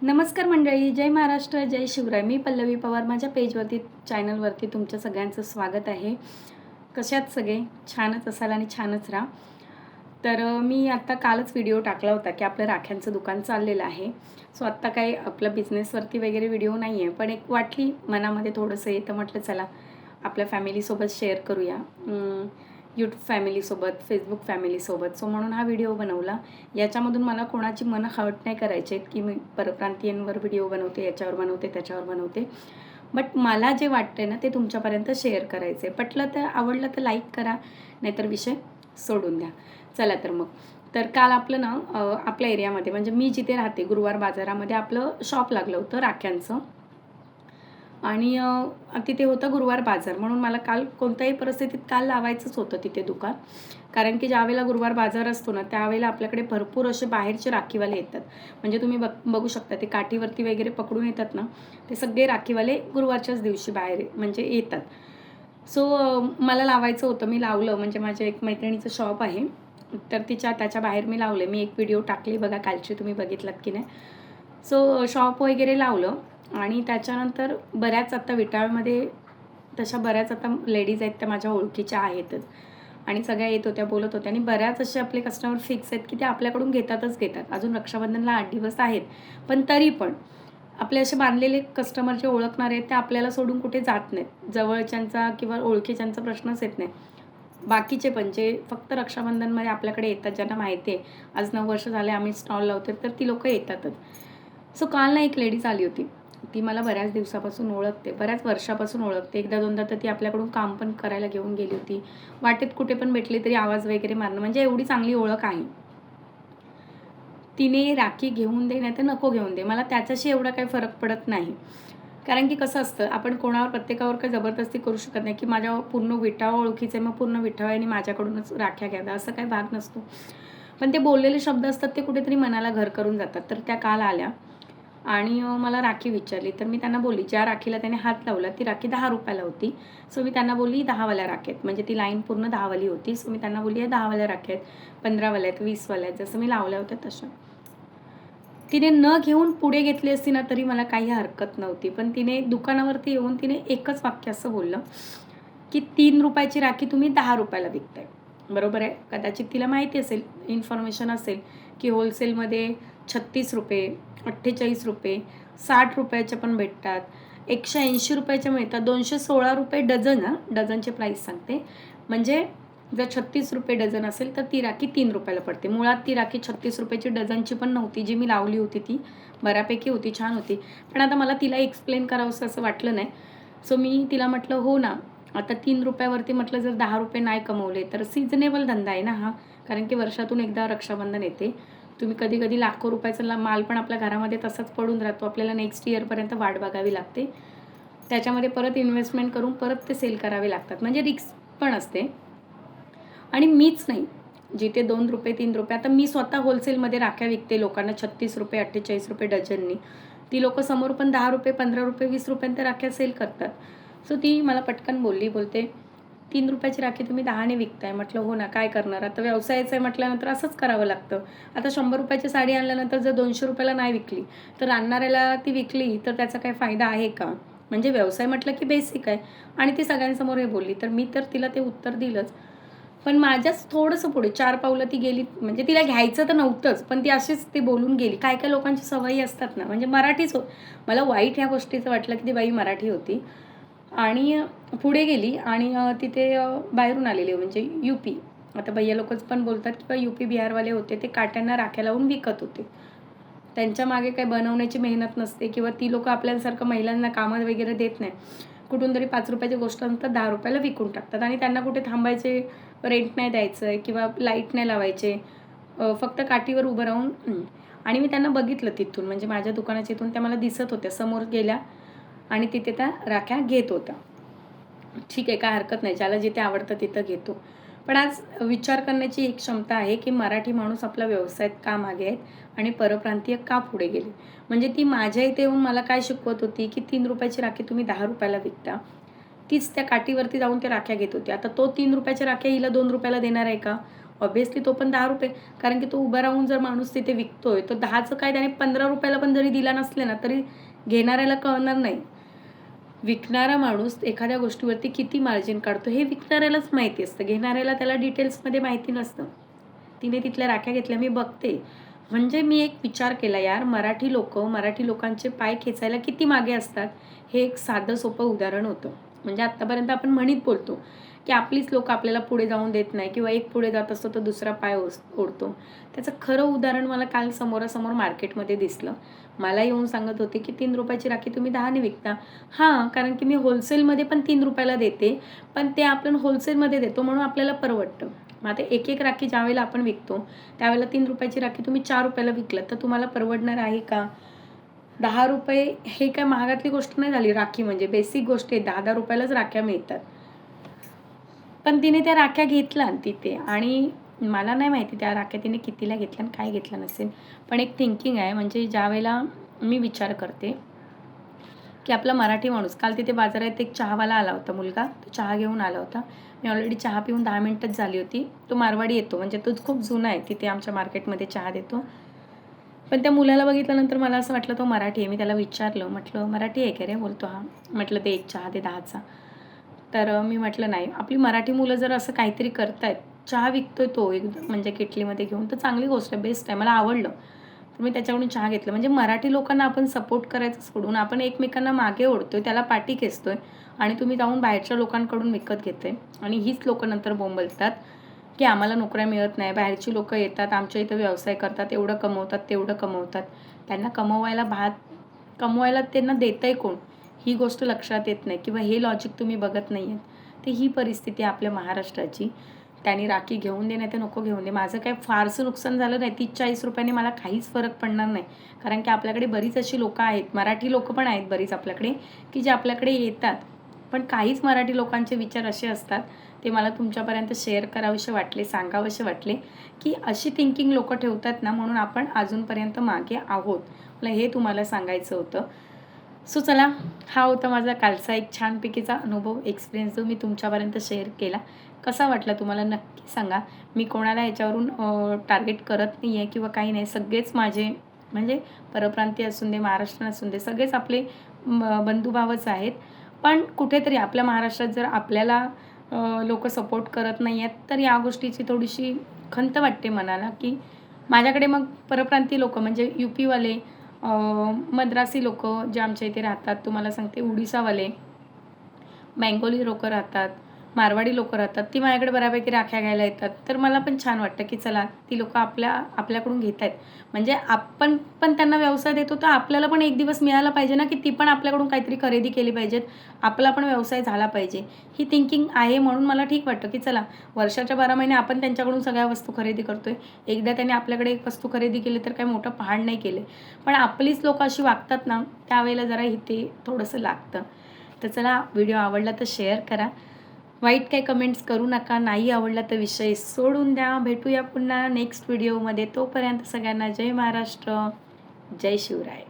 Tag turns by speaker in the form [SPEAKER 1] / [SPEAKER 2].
[SPEAKER 1] नमस्कार मंडळी, जय महाराष्ट्र, जय शिवराय. मी पल्लवी पवार. माझ्या पेजवरती, चॅनलवरती तुमच्या सगळ्यांचं स्वागत आहे. कशात सगळे छानच असाल आणि छानच राहा. तर मी आत्ता कालच व्हिडिओ टाकला होता की आपलं राख्यांचं दुकान चाललेलं आहे. सो आत्ता काही आपलं बिझनेसवरती वगैरे व्हिडिओ नाही आहे, पण एक वाटली मनामध्ये थोडंसं येतं, म्हटलं चला आपल्या फॅमिलीसोबत शेअर करूया. यूट्यूब फॅमिलीसोबत, फेसबुक फॅमिलीसोबत. सो म्हणून हा व्हिडिओ बनवला. याच्यामधून मला कोणाची मनं हर्ट नाही करायची आहेत की मी परप्रांतीयांवर व्हिडिओ बनवते, याच्यावर बनवते, त्याच्यावर बनवते. बट मला जे वाटतं ना ते तुमच्यापर्यंत शेअर करायचं आहे. पटलं तर, आवडलं तर लाईक करा, नाहीतर विषय सोडून द्या. चला तर मग. तर काल आपलं ना आपल्या एरियामध्ये, म्हणजे मी जिथे राहते गुरुवार बाजारामध्ये आपलं शॉप लागलं होतं राख्यांचं. आणि तिथे होतं गुरुवार बाजार, म्हणून मला काल कोणत्याही परिस्थितीत काल लावायचंच होतं तिथे दुकान. कारण की ज्यावेळेला गुरुवार बाजार असतो ना त्यावेळेला आपल्याकडे भरपूर असे बाहेरचे राखीवाले येतात. म्हणजे तुम्ही बघू शकता ते काठीवरती वगैरे पकडून येतात ना, ते सगळे राखीवाले गुरुवारच्याच दिवशी बाहेर म्हणजे येतात. सो मला लावायचं होतं, मी लावलं. म्हणजे माझ्या एक मैत्रिणीचं शॉप आहे, तर त्याच्या बाहेर मी लावले. मी एक व्हिडिओ टाकली बघा कालची, तुम्ही बघितलात की नाही. सो शॉप वगैरे लावलं आणि त्याच्यानंतर बऱ्याच आता विटाळमध्ये तशा बऱ्याच आता लेडीज आहेत, त्या माझ्या ओळखीच्या आहेतच. आणि सगळ्या येत होत्या, बोलत होत्या. आणि बऱ्याच असे आपले कस्टमर फिक्स आहेत की ते आपल्याकडून घेतातच घेतात. अजून रक्षाबंधनला 8 दिवस आहेत, पण तरी पण आपले असे बांधलेले कस्टमर जे ओळखणारे आहेत ते आपल्याला सोडून कुठे जात नाहीत. जवळच्यांचा किंवा ओळखीच्यांचा प्रश्नच येत नाही. बाकीचे पण जे फक्त रक्षाबंधनमध्ये आपल्याकडे येतात, ज्यांना माहिती आहे आज 9 वर्ष झाले आम्ही स्टॉल लावतो, तर ती लोकं येतातच. सो काल ना एक लेडीज आली होती. ती मला बऱ्याच दिवसापासून ओळखते, बऱ्याच वर्षापासून ओळखते. एकदा दोनदा तर ती आपल्याकडून काम पण करायला घेऊन गेली होती. वाटेत कुठे पण भेटली तरी आवाज वगैरे मारणं, म्हणजे एवढी चांगली ओळख आहे. तिने राखी घेऊन दे नाही तर नको घेऊन दे, मला त्याच्याशी एवढा काही फरक पडत नाही. कारण की कसं असतं, आपण कोणावर प्रत्येकावर काही जबरदस्ती करू शकत नाही की माझ्या पूर्ण विटावा ओळखीचं आहे, मग पूर्ण विटाव्याने माझ्याकडूनच राख्या घ्याव्या, असं काही भाग नसतो. पण ते बोललेले शब्द असतात ते कुठेतरी मनाला घर करून जातात. तर त्या काल आल्या आणि मला राखी विचारली. तर मी त्यांना बोलली, ज्या राखीला त्याने हात लावला ती राखी ₹10 होती. सो मी त्यांना बोलली 10 वाल्या राख्या आहेत. म्हणजे ती लाईन पूर्ण 10 वाली होती. सो मी त्यांना बोलली, 10 वाल्या राख्या आहेत, 15 वाल्या आहेत, 20 वाल्या आहेत, जसं मी लावल्या होत्या तशा. तिने न घेऊन पुढे घेतली असती ना तरी मला काही हरकत नव्हती. पण तिने दुकानावरती येऊन तिने एकच वाक्य असं बोललं की ₹3 राखी तुम्ही ₹10 विकताय. बरोबर आहे. कदाचित तिला माहिती असेल, इन्फॉर्मेशन असेल की होलसेलमध्ये ₹36, ₹48, ₹60 पण भेटतात, ₹180 मिळतात, ₹216 डझन. डझनचे प्राईस सांगते. म्हणजे जर ₹36 डझन असेल तर ती राखी ₹3 पडते. मुळात ती राखी ₹36 डझनची पण नव्हती. जी मी लावली होती ती बऱ्यापैकी होती, छान होती. पण आता मला तिला एक्सप्लेन करावंसं असं वाटलं नाही. सो मी तिला म्हटलं, हो ना, आता ₹3 म्हटलं जर ₹10 नाही कमवले तर सीझनेबल धंदा आहे ना हा. कारण की वर्षातून एकदा रक्षाबंधन येते. तुम्ही कधी-कधी लाखो रुपयाचा माल पण आपल्या घरामध्ये तसाच पडून राहतो. आपल्याला नेक्स्ट इयरपर्यंत वाट बघावी लागते. त्याच्यामध्ये परत इन्व्हेस्टमेंट करून परत ते सेल करावे लागतात. म्हणजे रिस्क पण असते. आणि मीच नाही, जिथे ₹2, ₹3, आता मी स्वतः होलसेलमध्ये राख्या विकते लोकांना ₹36, ₹48 डझननी. ती लोकं समोर पण ₹10, ₹15, ₹20 राख्या सेल करतात. सो ती मला पटकन बोलली, बोलते, ₹3 राखी तुम्ही 10ने विकताय. म्हटलं हो ना, काय करणार आता, व्यवसायाचं आहे म्हटल्यानंतर असंच करावं लागतं. आता ₹100 साडी आणल्यानंतर जर ₹200 नाही विकली तर आणणाऱ्याला ती विकली तर त्याचा काही फायदा आहे का? म्हणजे व्यवसाय म्हटलं की बेसिक आहे. आणि ती सगळ्यांसमोर हे बोलली, तर मी तर तिला ते उत्तर दिलंच. पण माझ्याच थोडंसं पुढे 4 पावलं ती गेली. म्हणजे तिला घ्यायचं तर नव्हतंच, पण ती अशीच ती बोलून गेली. काय-काय लोकांची सवयी असतात ना, म्हणजे मराठीच मला वाईट ह्या गोष्टीचं वाटलं की ती बाई मराठी होती. आणि पुढे गेली आणि तिथे बाहेरून आलेले म्हणजे यूपी. आता भैय्या लोकच पण बोलतात किंवा यूपी बिहारवाले होते. ते काट्यांना राख्या लावून विकत होते. त्यांच्या मागे काही बनवण्याची मेहनत नसते किंवा ती लोकं आपल्यासारखं महिलांना कामं वगैरे देत नाही. कुठून तरी ₹5 गोष्ट नंतर ₹10 विकून टाकतात आणि त्यांना कुठे थांबायचे, रेंट नाही द्यायचं आहे किंवा लाईट नाही लावायचे. फक्त काठीवर उभं राहून. आणि मी त्यांना बघितलं तिथून, म्हणजे माझ्या दुकानाच्या इथून त्या मला दिसत होत्या. समोर गेल्या आणि तिथे त्या राख्या घेत होत्या. ठीक आहे, काय हरकत नाही. ज्याला जिथे आवडतं तिथं घेतो. पण आज विचार करण्याची एक क्षमता आहे की मराठी माणूस आपला व्यवसायात का मागे आहेत आणि परप्रांतीय का पुढे गेले. म्हणजे ती माझ्या इथे येऊन मला काय शिकवत होती की ₹3 राखी तुम्ही ₹10 विकता. तीच त्या काठीवरती जाऊन त्या राख्या घेत होती. आता तो ₹3 राख्या हिला ₹2 देणार आहे का? ऑब्व्हियसली तो पण 10 रुपये, कारण की तो उभा राहून जर माणूस तिथे विकतोय तर 10चं काय त्याने 15 रुपयाला पण जरी दिला नसले ना तरी घेणाऱ्याला कळणार नाही. विकणारा माणूस एखाद्या गोष्टीवरती किती मार्जिन काढतो हे विकणाऱ्यालाच माहिती असतं, घेणाऱ्याला त्याला डिटेल्समध्ये माहिती नसतं. तिने तिथल्या राख्या घेतल्या, मी बघते. म्हणजे मी एक विचार केला, यार मराठी मराठी लोकांचे पाय खेचायला किती मागे असतात. हे एक साधं सोपं उदाहरण होतं. म्हणजे आत्तापर्यंत आपण म्हणीत बोलतो की आपलीच लोकं आपल्याला पुढे जाऊन देत नाही किंवा एक पुढे जात असतो तर दुसरा पाय ओढतो. त्याचं खरं उदाहरण मला काल समोरासमोर मार्केटमध्ये दिसलं. मला येऊन सांगत होते की 3 रुपयाची राखी तुम्ही 10 ने विकता. हां, कारण की मी होलसेलमध्ये पण 3 रुपयाला देते, पण ते आपण होलसेलमध्ये देतो म्हणून आपल्याला परवडतं. मग आता एक राखी ज्यावेळेला आपण विकतो त्यावेळेला 3 रुपयाची राखी तुम्ही 4 रुपयाला विकलं तर तुम्हाला परवडणार आहे का? 10 रुपये हे काय महागातली गोष्ट नाही झाली. राखी म्हणजे बेसिक गोष्ट आहे. 10-10 रुपयालाच राख्या मिळतात. पण तिने त्या राख्या घेतल्या तिथे आणि मला नाही माहिती त्या राख्या तिने कितीला घेतल्या आणि काय घेतलं नसेल. पण एक थिंकिंग आहे, म्हणजे ज्यावेळेला मी विचार करते की आपला मराठी माणूस, काल तिथे बाजारात एक चहावाला आला होता मुलगा, तो चहा घेऊन आला होता. मी ऑलरेडी चहा पिऊन 10 मिनिटच झाली होती. तो मारवाडी येतो, म्हणजे तो खूप जुना आहे, तिथे आमच्या मार्केटमध्ये चहा देतो. पण त्या मुलाला बघितल्यानंतर मला असं वाटलं तो मराठी आहे. मी त्याला विचारलं, म्हटलं मराठी आहे का रे? बोलतो हां. म्हटलं ते एक चहा दे 10चा. तर मी म्हटलं नाही, आपली मराठी मुलं जर असं काहीतरी करतायत, चहा विकतोय तो एकदम म्हणजे किटलीमध्ये घेऊन, तर चांगली गोष्ट आहे, बेस्ट आहे, मला आवडलं. तर मी त्याच्याकडून चहा घेतला. म्हणजे मराठी लोकांना आपण सपोर्ट करायचं सोडून आपण एकमेकांना मागे ओढतोय, त्याला पाठी खेचतोय आणि तुम्ही जाऊन बाहेरच्या लोकांकडून विकत घेताय आणि हीच लोकं नंतर बोंबलतात की आम्हाला नोकऱ्या मिळत नाही. बाहेरची लोकं येतात, आमच्या इथं व्यवसाय करतात, एवढं कमवतात, तेवढं कमवतात. त्यांना कमवायला त्यांना देतंय कोण? ही गोष्ट लक्षात येत नाही किंवा हे लॉजिक तुम्ही बघत नाही आहेत. तर ही परिस्थिती आहे आपल्या महाराष्ट्राची. त्याने राखी घेऊन दे नाही तर नको घेऊन दे. माझं काही फारसं नुकसान झालं नाही. 30-40 रुपयांनी मला काहीच फरक पडणार नाही. कारण की आपल्याकडे बरीच अशी लोकं आहेत, मराठी लोकं पण आहेत बरीच आपल्याकडे, की जे आपल्याकडे येतात. पण काहीच मराठी लोकांचे विचार असे असतात, ते मला तुमच्यापर्यंत शेअर करावेसे वाटले, सांगावेसे वाटले, की अशी थिंकिंग लोकं ठेवतात ना, म्हणून आपण अजूनपर्यंत मागे आहोत. मला हे तुम्हाला सांगायचं होतं. सो चला, हा होता माझा कालचा एक छानपैकीचा अनुभव, एक्सपिरियन्स जो मी तुमच्यापर्यंत शेअर केला. कसा वाटला तुम्हाला नक्की सांगा. मी कोणाला याच्यावरून टार्गेट करत नाही आहे किंवा काही नाही. सगळेच माझे म्हणजे परप्रांतीय असून दे, महाराष्ट्रीयन असून दे, सगळेच आपले बंधुभावच आहेत. पण कुठेतरी आपल्या महाराष्ट्रात जर आपल्याला लोकं सपोर्ट करत नाही आहेत, तर या गोष्टीची थोडीशी खंत वाटते मनाला, की माझ्याकडे मग परप्रांतीय लोकं म्हणजे यूपीवाले, मद्रासी लोकं जे आमच्या इथे राहतात, तुम्हाला सांगते उडीसावाले, बेंगोली लोकं राहतात, मारवाडी लोकं राहतात, ती माझ्याकडे बऱ्यापैकी राख्या घ्यायला येतात. तर मला पण छान वाटतं, की चला ती लोकं आपल्याकडून घेत आहेत. म्हणजे आपण पण त्यांना व्यवसाय देतो, तर आपल्याला पण एक दिवस मिळाला पाहिजे ना, की ती पण आपल्याकडून काहीतरी खरेदी केली पाहिजेत. आपला पण व्यवसाय झाला पाहिजे. ही थिंकिंग आहे म्हणून मला ठीक वाटतं, की चला वर्षाच्या 12 महिने आपण त्यांच्याकडून सगळ्या वस्तू खरेदी करतोय. एकदा त्यांनी आपल्याकडे एक वस्तू खरेदी केली तर काही मोठं पहाड नाही केले. पण आपलीच लोकं अशी वागतात ना, त्यावेळेला जरा इथे थोडंसं लागतं. तर चला, व्हिडिओ आवडला तर शेअर करा. वाईट काही कमेंट्स करू नका. नाही आवडला तर विषय सोडून द्या. भेटूया पुन्हा नेक्स्ट व्हिडिओमध्ये. तोपर्यंत सगळ्यांना जय महाराष्ट्र, जय शिवराय.